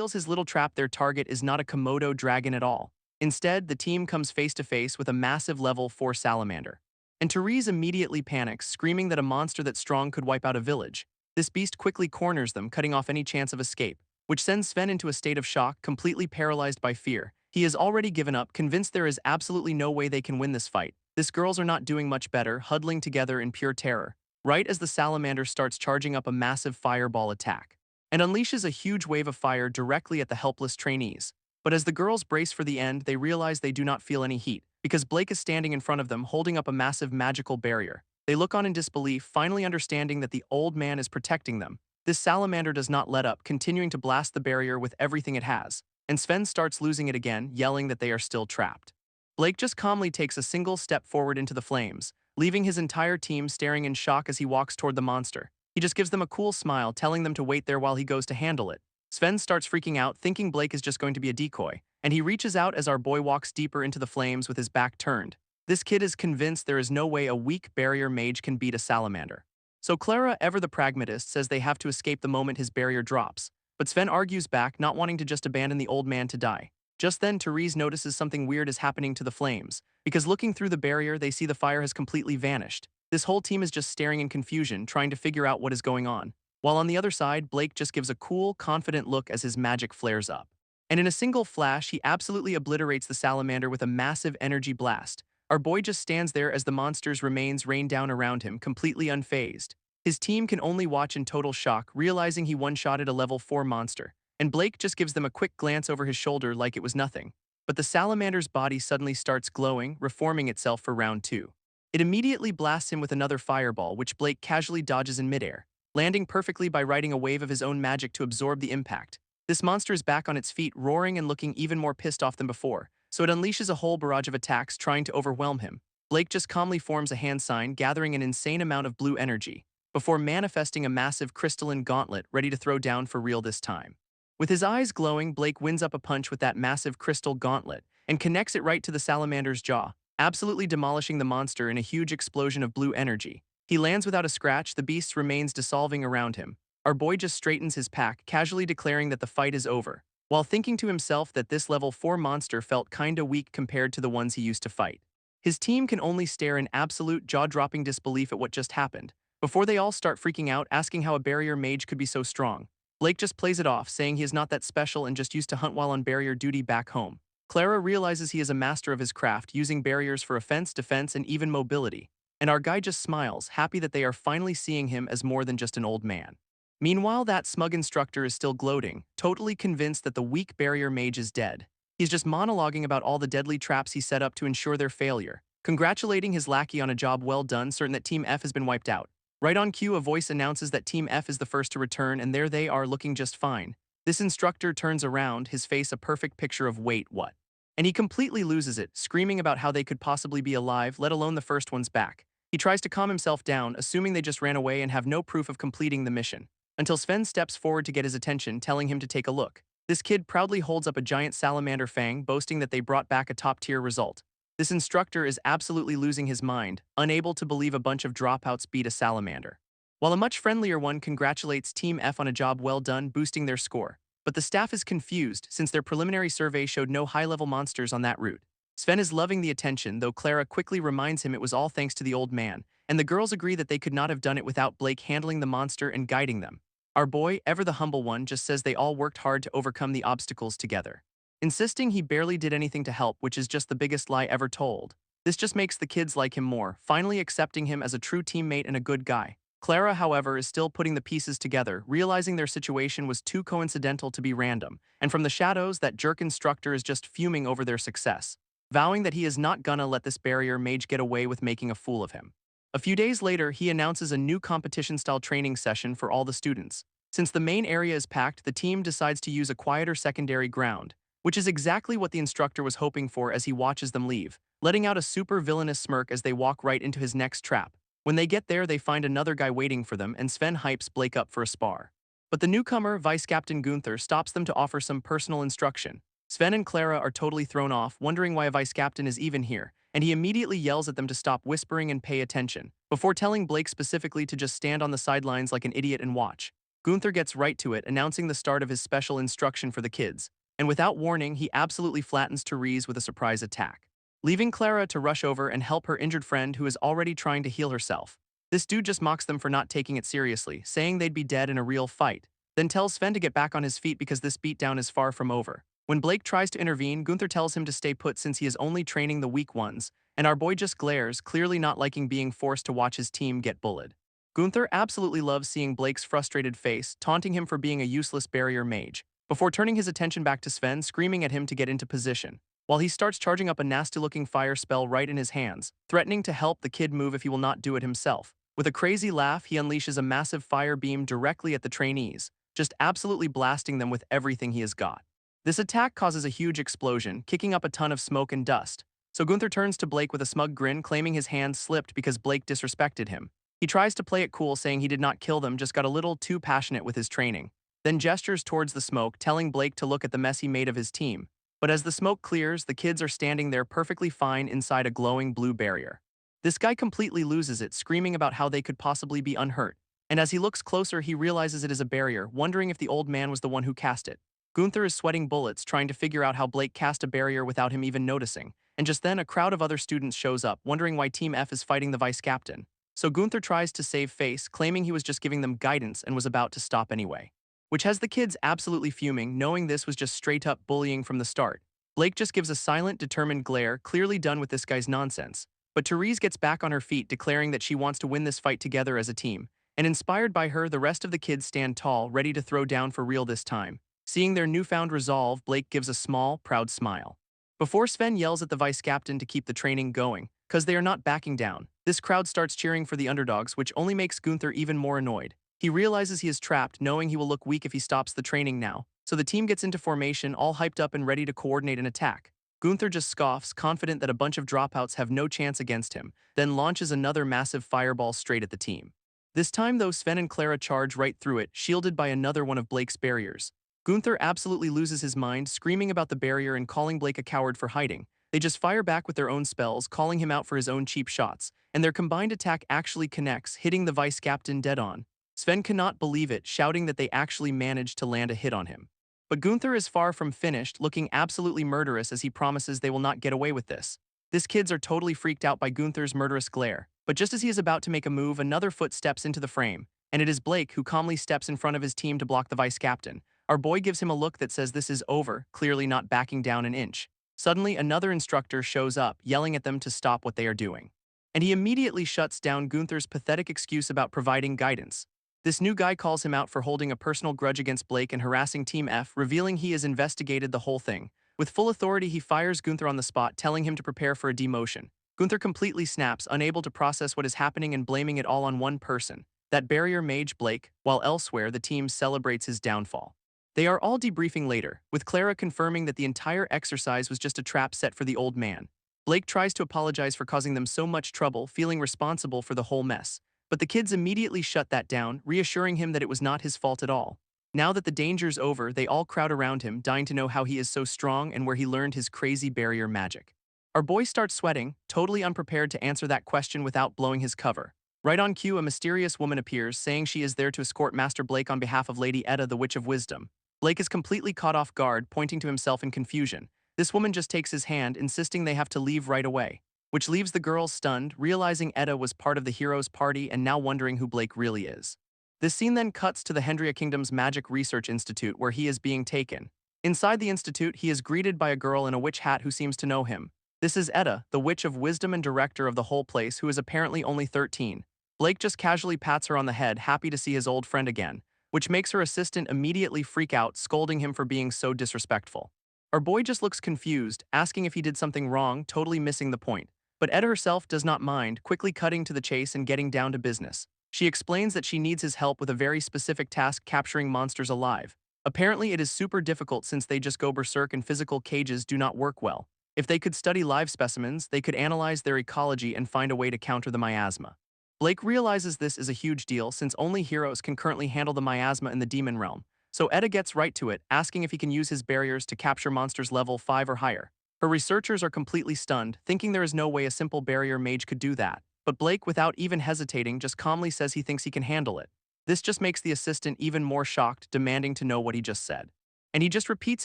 reveals his little trap their target is not a Komodo dragon at all. Instead, the team comes face to face with a massive level 4 salamander. And Therese immediately panics, screaming that a monster that strong could wipe out a village. This beast quickly corners them, cutting off any chance of escape, which sends Sven into a state of shock, completely paralyzed by fear. He has already given up, convinced there is absolutely no way they can win this fight. These girls are not doing much better, huddling together in pure terror, right as the salamander starts charging up a massive fireball attack and unleashes a huge wave of fire directly at the helpless trainees. But as the girls brace for the end, they realize they do not feel any heat, because Blake is standing in front of them, holding up a massive magical barrier. They look on in disbelief, finally understanding that the old man is protecting them. This salamander does not let up, continuing to blast the barrier with everything it has, and Sven starts losing it again, yelling that they are still trapped. Blake just calmly takes a single step forward into the flames, leaving his entire team staring in shock as he walks toward the monster. He just gives them a cool smile, telling them to wait there while he goes to handle it. Sven starts freaking out, thinking Blake is just going to be a decoy, and he reaches out as our boy walks deeper into the flames with his back turned. This kid is convinced there is no way a weak barrier mage can beat a salamander. So Clara, ever the pragmatist, says they have to escape the moment his barrier drops, but Sven argues back, not wanting to just abandon the old man to die. Just then, Therese notices something weird is happening to the flames, because looking through the barrier, they see the fire has completely vanished. This whole team is just staring in confusion, trying to figure out what is going on. While on the other side, Blake just gives a cool, confident look as his magic flares up. And in a single flash, he absolutely obliterates the salamander with a massive energy blast. Our boy just stands there as the monster's remains rain down around him, completely unfazed. His team can only watch in total shock, realizing he one-shotted a level 4 monster. And Blake just gives them a quick glance over his shoulder like it was nothing. But the salamander's body suddenly starts glowing, reforming itself for round 2. It immediately blasts him with another fireball, which Blake casually dodges in midair, landing perfectly by riding a wave of his own magic to absorb the impact. This monster is back on its feet, roaring and looking even more pissed off than before, so it unleashes a whole barrage of attacks trying to overwhelm him. Blake just calmly forms a hand sign, gathering an insane amount of blue energy, before manifesting a massive crystalline gauntlet ready to throw down for real this time. With his eyes glowing, Blake wins up a punch with that massive crystal gauntlet and connects it right to the salamander's jaw, absolutely demolishing the monster in a huge explosion of blue energy. He lands without a scratch, the beast remains dissolving around him. Our boy just straightens his pack, casually declaring that the fight is over, while thinking to himself that this level 4 monster felt kinda weak compared to the ones he used to fight. His team can only stare in absolute jaw-dropping disbelief at what just happened, before they all start freaking out, asking how a barrier mage could be so strong. Blake just plays it off, saying he is not that special and just used to hunt while on barrier duty back home. Clara realizes he is a master of his craft, using barriers for offense, defense, and even mobility. And our guy just smiles, happy that they are finally seeing him as more than just an old man. Meanwhile, that smug instructor is still gloating, totally convinced that the weak barrier mage is dead. He's just monologuing about all the deadly traps he set up to ensure their failure, congratulating his lackey on a job well done, certain that Team F has been wiped out. Right on cue, a voice announces that Team F is the first to return, and there they are, looking just fine. This instructor turns around, his face a perfect picture of wait, what? And he completely loses it, screaming about how they could possibly be alive, let alone the first one's back. He tries to calm himself down, assuming they just ran away and have no proof of completing the mission, until Sven steps forward to get his attention, telling him to take a look. This kid proudly holds up a giant salamander fang, boasting that they brought back a top-tier result. This instructor is absolutely losing his mind, unable to believe a bunch of dropouts beat a salamander, while a much friendlier one congratulates Team F on a job well done, boosting their score. But the staff is confused, since their preliminary survey showed no high-level monsters on that route. Sven is loving the attention, though Clara quickly reminds him it was all thanks to the old man, and the girls agree that they could not have done it without Blake handling the monster and guiding them. Our boy, ever the humble one, just says they all worked hard to overcome the obstacles together, insisting he barely did anything to help, which is just the biggest lie ever told. This just makes the kids like him more, finally accepting him as a true teammate and a good guy. Clara, however, is still putting the pieces together, realizing their situation was too coincidental to be random, and from the shadows, that jerk instructor is just fuming over their success, vowing that he is not gonna let this barrier mage get away with making a fool of him. A few days later, he announces a new competition-style training session for all the students. Since the main area is packed, the team decides to use a quieter secondary ground, which is exactly what the instructor was hoping for as he watches them leave, letting out a super villainous smirk as they walk right into his next trap. When they get there, they find another guy waiting for them, and Sven hypes Blake up for a spar. But the newcomer, Vice Captain Gunther, stops them to offer some personal instruction. Sven and Clara are totally thrown off, wondering why a vice captain is even here, and he immediately yells at them to stop whispering and pay attention, before telling Blake specifically to just stand on the sidelines like an idiot and watch. Gunther gets right to it, announcing the start of his special instruction for the kids, and without warning, he absolutely flattens Therese with a surprise attack, leaving Clara to rush over and help her injured friend who is already trying to heal herself. This dude just mocks them for not taking it seriously, saying they'd be dead in a real fight, then tells Sven to get back on his feet because this beatdown is far from over. When Blake tries to intervene, Gunther tells him to stay put since he is only training the weak ones, and our boy just glares, clearly not liking being forced to watch his team get bullied. Gunther absolutely loves seeing Blake's frustrated face, taunting him for being a useless barrier mage, before turning his attention back to Sven, screaming at him to get into position, while he starts charging up a nasty-looking fire spell right in his hands, threatening to help the kid move if he will not do it himself. With a crazy laugh, he unleashes a massive fire beam directly at the trainees, just absolutely blasting them with everything he has got. This attack causes a huge explosion, kicking up a ton of smoke and dust, so Gunther turns to Blake with a smug grin, claiming his hand slipped because Blake disrespected him. He tries to play it cool, saying he did not kill them, just got a little too passionate with his training, then gestures towards the smoke, telling Blake to look at the mess he made of his team. But as the smoke clears, the kids are standing there perfectly fine inside a glowing blue barrier. This guy completely loses it, screaming about how they could possibly be unhurt, and as he looks closer, he realizes it is a barrier, wondering if the old man was the one who cast it. Gunther is sweating bullets, trying to figure out how Blake cast a barrier without him even noticing, and just then a crowd of other students shows up, wondering why Team F is fighting the vice-captain. So Gunther tries to save face, claiming he was just giving them guidance and was about to stop anyway, which has the kids absolutely fuming, knowing this was just straight-up bullying from the start. Blake just gives a silent, determined glare, clearly done with this guy's nonsense. But Therese gets back on her feet, declaring that she wants to win this fight together as a team, and inspired by her, the rest of the kids stand tall, ready to throw down for real this time. Seeing their newfound resolve, Blake gives a small, proud smile. Before Sven yells at the vice-captain to keep the training going, because they are not backing down, this crowd starts cheering for the underdogs, which only makes Gunther even more annoyed. He realizes he is trapped, knowing he will look weak if he stops the training now, so the team gets into formation, all hyped up and ready to coordinate an attack. Gunther just scoffs, confident that a bunch of dropouts have no chance against him, then launches another massive fireball straight at the team. This time though, Sven and Clara charge right through it, shielded by another one of Blake's barriers. Gunther absolutely loses his mind, screaming about the barrier and calling Blake a coward for hiding. They just fire back with their own spells, calling him out for his own cheap shots, and their combined attack actually connects, hitting the vice-captain dead on. Sven cannot believe it, shouting that they actually managed to land a hit on him. But Gunther is far from finished, looking absolutely murderous as he promises they will not get away with this. These kids are totally freaked out by Gunther's murderous glare, but just as he is about to make a move, another foot steps into the frame, and it is Blake who calmly steps in front of his team to block the vice-captain. Our boy gives him a look that says this is over, clearly not backing down an inch. Suddenly, another instructor shows up, yelling at them to stop what they are doing. And he immediately shuts down Gunther's pathetic excuse about providing guidance. This new guy calls him out for holding a personal grudge against Blake and harassing Team F, revealing he has investigated the whole thing. With full authority, he fires Gunther on the spot, telling him to prepare for a demotion. Gunther completely snaps, unable to process what is happening and blaming it all on one person, that barrier mage Blake, while elsewhere the team celebrates his downfall. They are all debriefing later, with Clara confirming that the entire exercise was just a trap set for the old man. Blake tries to apologize for causing them so much trouble, feeling responsible for the whole mess. But the kids immediately shut that down, reassuring him that it was not his fault at all. Now that the danger's over, they all crowd around him, dying to know how he is so strong and where he learned his crazy barrier magic. Our boy starts sweating, totally unprepared to answer that question without blowing his cover. Right on cue, a mysterious woman appears, saying she is there to escort Master Blake on behalf of Lady Etta, the Witch of Wisdom. Blake is completely caught off guard, pointing to himself in confusion. This woman just takes his hand, insisting they have to leave right away, which leaves the girls stunned, realizing Etta was part of the heroes' party and now wondering who Blake really is. This scene then cuts to the Hendria Kingdom's Magic Research Institute, where he is being taken. Inside the institute, he is greeted by a girl in a witch hat who seems to know him. This is Etta, the Witch of Wisdom and director of the whole place, who is apparently only 13. Blake just casually pats her on the head, happy to see his old friend again, which makes her assistant immediately freak out, scolding him for being so disrespectful. Our boy just looks confused, asking if he did something wrong, totally missing the point. But Etta herself does not mind, quickly cutting to the chase and getting down to business. She explains that she needs his help with a very specific task, capturing monsters alive. Apparently it is super difficult since they just go berserk and physical cages do not work well. If they could study live specimens, they could analyze their ecology and find a way to counter the miasma. Blake realizes this is a huge deal since only heroes can currently handle the miasma in the demon realm. So Etta gets right to it, asking if he can use his barriers to capture monsters level 5 or higher. Her researchers are completely stunned, thinking there is no way a simple barrier mage could do that. But Blake, without even hesitating, just calmly says he thinks he can handle it. This just makes the assistant even more shocked, demanding to know what he just said. And he just repeats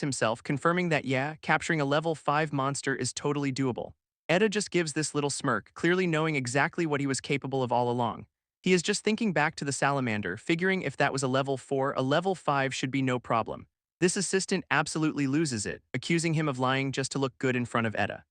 himself, confirming that yeah, capturing a level 5 monster is totally doable. Eda just gives this little smirk, clearly knowing exactly what he was capable of all along. He is just thinking back to the salamander, figuring if that was a level 4, a level 5 should be no problem. This assistant absolutely loses it, accusing him of lying just to look good in front of Eda.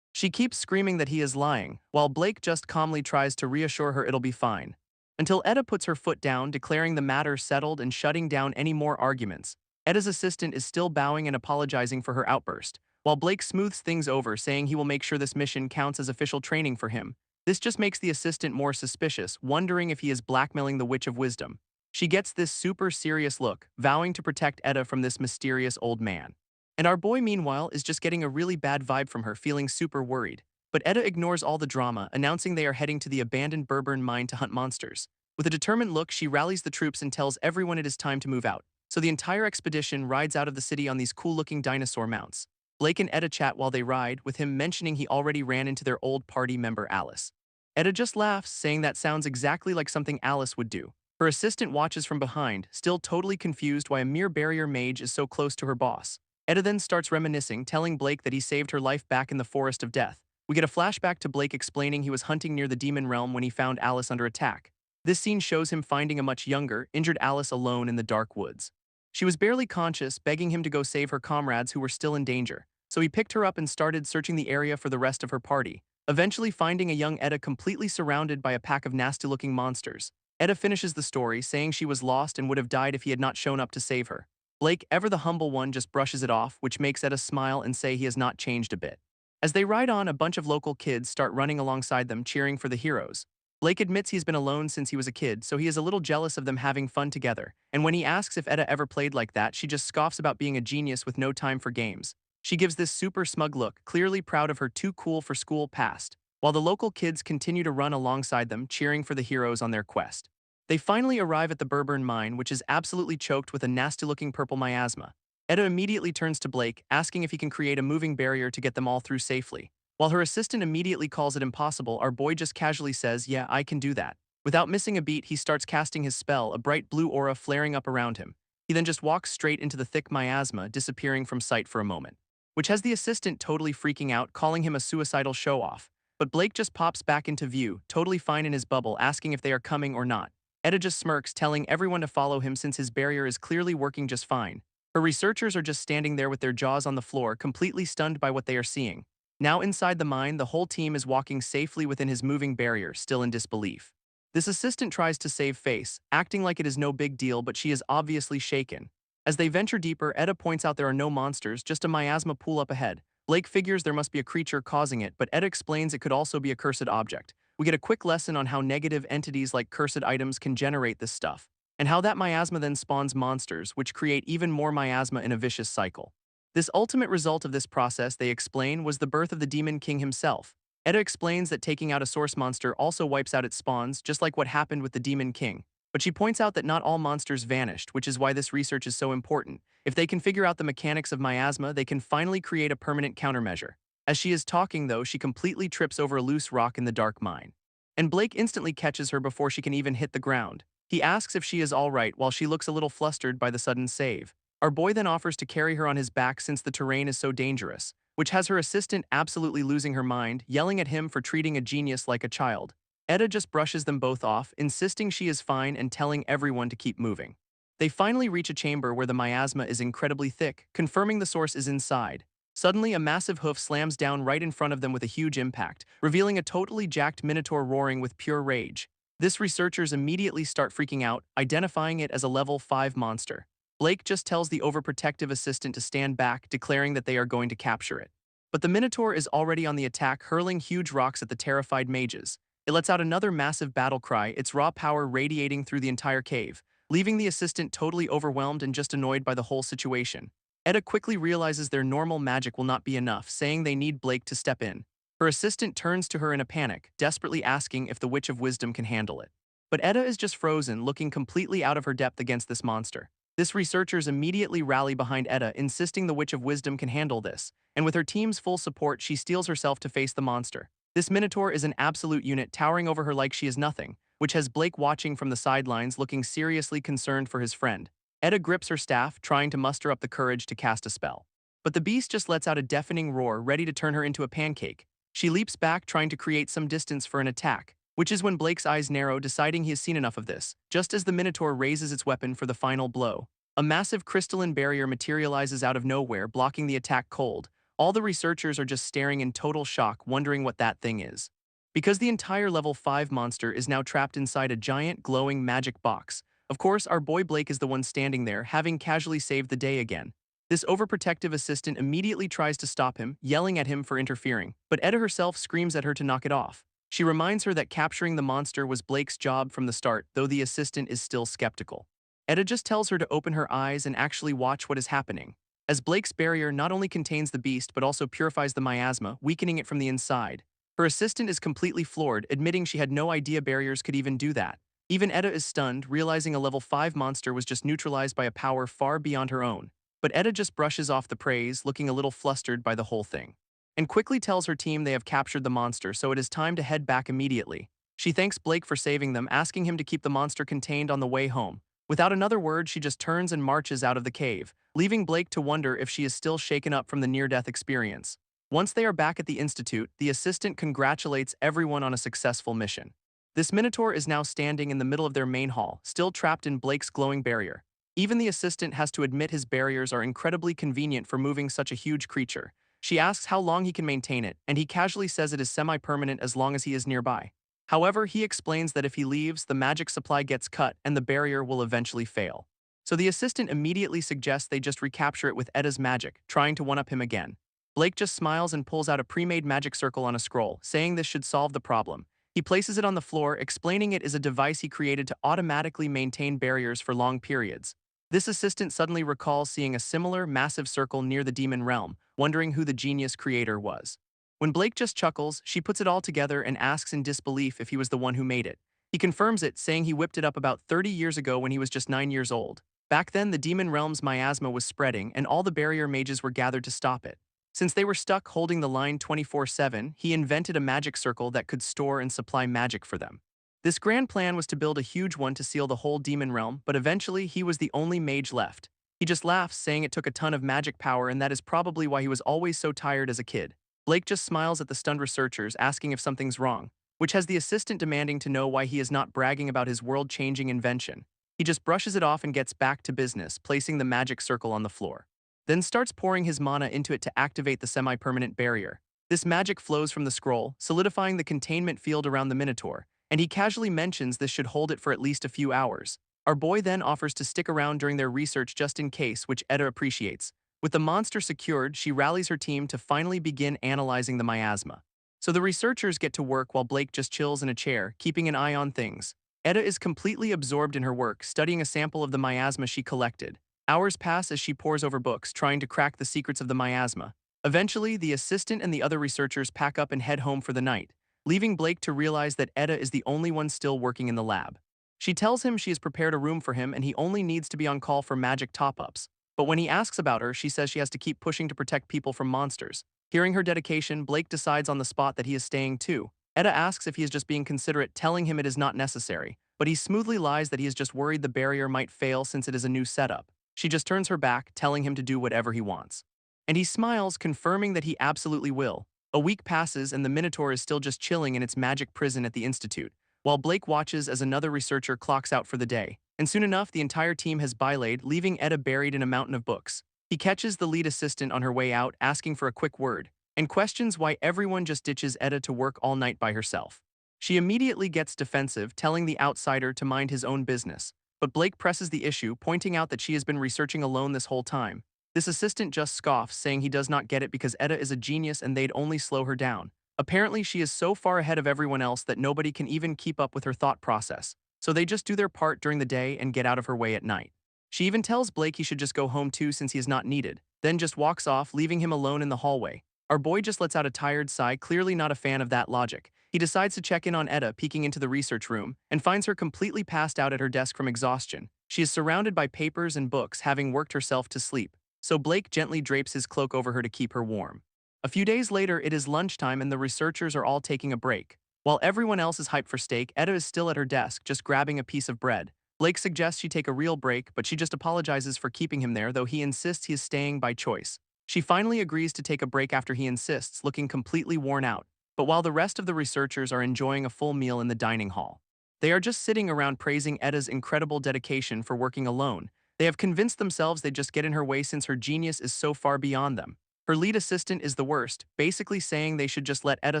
She keeps screaming that he is lying, while Blake just calmly tries to reassure her it'll be fine. Until Eda puts her foot down, declaring the matter settled and shutting down any more arguments. Eda's assistant is still bowing and apologizing for her outburst, while Blake smooths things over, saying he will make sure this mission counts as official training for him. This just makes the assistant more suspicious, wondering if he is blackmailing the Witch of Wisdom. She gets this super serious look, vowing to protect Eda from this mysterious old man. And our boy, meanwhile, is just getting a really bad vibe from her, feeling super worried. But Eda ignores all the drama, announcing they are heading to the abandoned Berburn mine to hunt monsters. With a determined look, she rallies the troops and tells everyone it is time to move out. So the entire expedition rides out of the city on these cool-looking dinosaur mounts. Blake and Eda chat while they ride, with him mentioning he already ran into their old party member Alice. Eda just laughs, saying that sounds exactly like something Alice would do. Her assistant watches from behind, still totally confused why a mere barrier mage is so close to her boss. Eda then starts reminiscing, telling Blake that he saved her life back in the Forest of Death. We get a flashback to Blake explaining he was hunting near the demon realm when he found Alice under attack. This scene shows him finding a much younger, injured Alice alone in the dark woods. She was barely conscious, begging him to go save her comrades who were still in danger. So he picked her up and started searching the area for the rest of her party, eventually finding a young Eda completely surrounded by a pack of nasty-looking monsters. Eda finishes the story, saying she was lost and would have died if he had not shown up to save her. Blake, ever the humble one, just brushes it off, which makes Eda smile and say he has not changed a bit. As they ride on, a bunch of local kids start running alongside them, cheering for the heroes. Blake admits he's been alone since he was a kid, so he is a little jealous of them having fun together, and when he asks if Eda ever played like that, she just scoffs about being a genius with no time for games. She gives this super smug look, clearly proud of her too cool for school past, while the local kids continue to run alongside them, cheering for the heroes on their quest. They finally arrive at the Berburn mine, which is absolutely choked with a nasty-looking purple miasma. Eda immediately turns to Blake, asking if he can create a moving barrier to get them all through safely. While her assistant immediately calls it impossible, our boy just casually says, "Yeah, I can do that." Without missing a beat, he starts casting his spell, a bright blue aura flaring up around him. He then just walks straight into the thick miasma, disappearing from sight for a moment, which has the assistant totally freaking out, calling him a suicidal show-off. But Blake just pops back into view, totally fine in his bubble, asking if they are coming or not. Eda just smirks, telling everyone to follow him since his barrier is clearly working just fine. Her researchers are just standing there with their jaws on the floor, completely stunned by what they are seeing. Now inside the mine, the whole team is walking safely within his moving barrier, still in disbelief. This assistant tries to save face, acting like it is no big deal, but she is obviously shaken. As they venture deeper, Eda points out there are no monsters, just a miasma pool up ahead. Blake figures there must be a creature causing it, but Eda explains it could also be a cursed object. We get a quick lesson on how negative entities like cursed items can generate this stuff, and how that miasma then spawns monsters, which create even more miasma in a vicious cycle. This ultimate result of this process, they explain, was the birth of the Demon King himself. Eda explains that taking out a source monster also wipes out its spawns, just like what happened with the Demon King. But she points out that not all monsters vanished, which is why this research is so important. If they can figure out the mechanics of miasma, they can finally create a permanent countermeasure. As she is talking, though, she completely trips over a loose rock in the dark mine. And Blake instantly catches her before she can even hit the ground. He asks if she is all right, while she looks a little flustered by the sudden save. Our boy then offers to carry her on his back since the terrain is so dangerous, which has her assistant absolutely losing her mind, yelling at him for treating a genius like a child. Eda just brushes them both off, insisting she is fine and telling everyone to keep moving. They finally reach a chamber where the miasma is incredibly thick, confirming the source is inside. Suddenly, a massive hoof slams down right in front of them with a huge impact, revealing a totally jacked minotaur roaring with pure rage. This researchers immediately start freaking out, identifying it as a level 5 monster. Blake just tells the overprotective assistant to stand back, declaring that they are going to capture it. But the minotaur is already on the attack, hurling huge rocks at the terrified mages. It lets out another massive battle cry, its raw power radiating through the entire cave, leaving the assistant totally overwhelmed and just annoyed by the whole situation. Eda quickly realizes their normal magic will not be enough, saying they need Blake to step in. Her assistant turns to her in a panic, desperately asking if the Witch of Wisdom can handle it. But Eda is just frozen, looking completely out of her depth against this monster. This researchers immediately rally behind Eda, insisting the Witch of Wisdom can handle this, and with her team's full support, she steels herself to face the monster. This minotaur is an absolute unit, towering over her like she is nothing, which has Blake watching from the sidelines looking seriously concerned for his friend. Eda grips her staff, trying to muster up the courage to cast a spell. But the beast just lets out a deafening roar, ready to turn her into a pancake. She leaps back, trying to create some distance for an attack, which is when Blake's eyes narrow, deciding he has seen enough of this. Just as the Minotaur raises its weapon for the final blow, a massive crystalline barrier materializes out of nowhere, blocking the attack cold. All the researchers are just staring in total shock, wondering what that thing is. Because the entire level 5 monster is now trapped inside a giant, glowing magic box. Of course, our boy Blake is the one standing there, having casually saved the day again. This overprotective assistant immediately tries to stop him, yelling at him for interfering, but Eda herself screams at her to knock it off. She reminds her that capturing the monster was Blake's job from the start, though the assistant is still skeptical. Eda just tells her to open her eyes and actually watch what is happening, as Blake's barrier not only contains the beast but also purifies the miasma, weakening it from the inside. Her assistant is completely floored, admitting she had no idea barriers could even do that. Even Eda is stunned, realizing a level 5 monster was just neutralized by a power far beyond her own. But Eda just brushes off the praise, looking a little flustered by the whole thing, and quickly tells her team they have captured the monster, so it is time to head back immediately. She thanks Blake for saving them, asking him to keep the monster contained on the way home. Without another word, she just turns and marches out of the cave, leaving Blake to wonder if she is still shaken up from the near-death experience. Once they are back at the Institute, the assistant congratulates everyone on a successful mission. This Minotaur is now standing in the middle of their main hall, still trapped in Blake's glowing barrier. Even the assistant has to admit his barriers are incredibly convenient for moving such a huge creature. She asks how long he can maintain it, and he casually says it is semi-permanent as long as he is nearby. However, he explains that if he leaves, the magic supply gets cut and the barrier will eventually fail. So the assistant immediately suggests they just recapture it with Eda's magic, trying to one-up him again. Blake just smiles and pulls out a pre-made magic circle on a scroll, saying this should solve the problem. He places it on the floor, explaining it is a device he created to automatically maintain barriers for long periods. This assistant suddenly recalls seeing a similar, massive circle near the demon realm, wondering who the genius creator was. When Blake just chuckles, she puts it all together and asks in disbelief if he was the one who made it. He confirms it, saying he whipped it up about 30 years ago when he was just 9 years old. Back then, the demon realm's miasma was spreading, and all the barrier mages were gathered to stop it. Since they were stuck holding the line 24/7, he invented a magic circle that could store and supply magic for them. This grand plan was to build a huge one to seal the whole demon realm, but eventually he was the only mage left. He just laughs, saying it took a ton of magic power, and that is probably why he was always so tired as a kid. Blake just smiles at the stunned researchers, asking if something's wrong, which has the assistant demanding to know why he is not bragging about his world-changing invention. He just brushes it off and gets back to business, placing the magic circle on the floor. Then starts pouring his mana into it to activate the semi-permanent barrier. This magic flows from the scroll, solidifying the containment field around the Minotaur, and he casually mentions this should hold it for at least a few hours. Our boy then offers to stick around during their research just in case, which Eda appreciates. With the monster secured, she rallies her team to finally begin analyzing the miasma. So the researchers get to work while Blake just chills in a chair, keeping an eye on things. Eda is completely absorbed in her work, studying a sample of the miasma she collected. Hours pass as she pores over books, trying to crack the secrets of the miasma. Eventually, the assistant and the other researchers pack up and head home for the night, leaving Blake to realize that Eda is the only one still working in the lab. She tells him she has prepared a room for him and he only needs to be on call for magic top-ups. But when he asks about her, she says she has to keep pushing to protect people from monsters. Hearing her dedication, Blake decides on the spot that he is staying too. Eda asks if he is just being considerate, telling him it is not necessary, but he smoothly lies that he is just worried the barrier might fail since it is a new setup. She just turns her back, telling him to do whatever he wants. And he smiles, confirming that he absolutely will. A week passes and the Minotaur is still just chilling in its magic prison at the Institute, while Blake watches as another researcher clocks out for the day. And soon enough, the entire team has bylaid, leaving Eda buried in a mountain of books. He catches the lead assistant on her way out, asking for a quick word, and questions why everyone just ditches Eda to work all night by herself. She immediately gets defensive, telling the outsider to mind his own business. But Blake presses the issue, pointing out that she has been researching alone this whole time. This assistant just scoffs, saying he does not get it because Eda is a genius and they'd only slow her down. Apparently, she is so far ahead of everyone else that nobody can even keep up with her thought process, so they just do their part during the day and get out of her way at night. She even tells Blake he should just go home too since he is not needed, then just walks off, leaving him alone in the hallway. Our boy just lets out a tired sigh, clearly not a fan of that logic. He decides to check in on Eda, peeking into the research room, and finds her completely passed out at her desk from exhaustion. She is surrounded by papers and books, having worked herself to sleep, so Blake gently drapes his cloak over her to keep her warm. A few days later, it is lunchtime and the researchers are all taking a break. While everyone else is hyped for steak, Etta is still at her desk, just grabbing a piece of bread. Blake suggests she take a real break, but she just apologizes for keeping him there, though he insists he is staying by choice. She finally agrees to take a break after he insists, looking completely worn out. But while the rest of the researchers are enjoying a full meal in the dining hall, they are just sitting around praising Etta's incredible dedication for working alone. They have convinced themselves they'd just get in her way since her genius is so far beyond them. Her lead assistant is the worst, basically saying they should just let Etta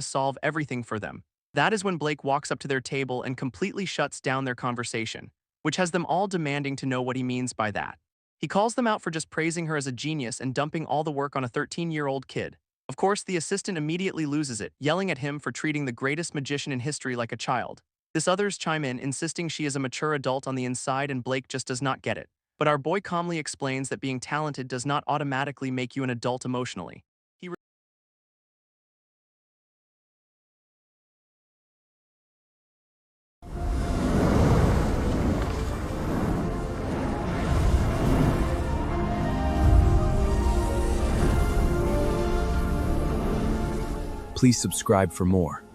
solve everything for them. That is when Blake walks up to their table and completely shuts down their conversation, which has them all demanding to know what he means by that. He calls them out for just praising her as a genius and dumping all the work on a 13-year-old kid. Of course, the assistant immediately loses it, yelling at him for treating the greatest magician in history like a child. This others chime in, insisting she is a mature adult on the inside, and Blake just does not get it. But our boy calmly explains that being talented does not automatically make you an adult emotionally. He Please subscribe for more.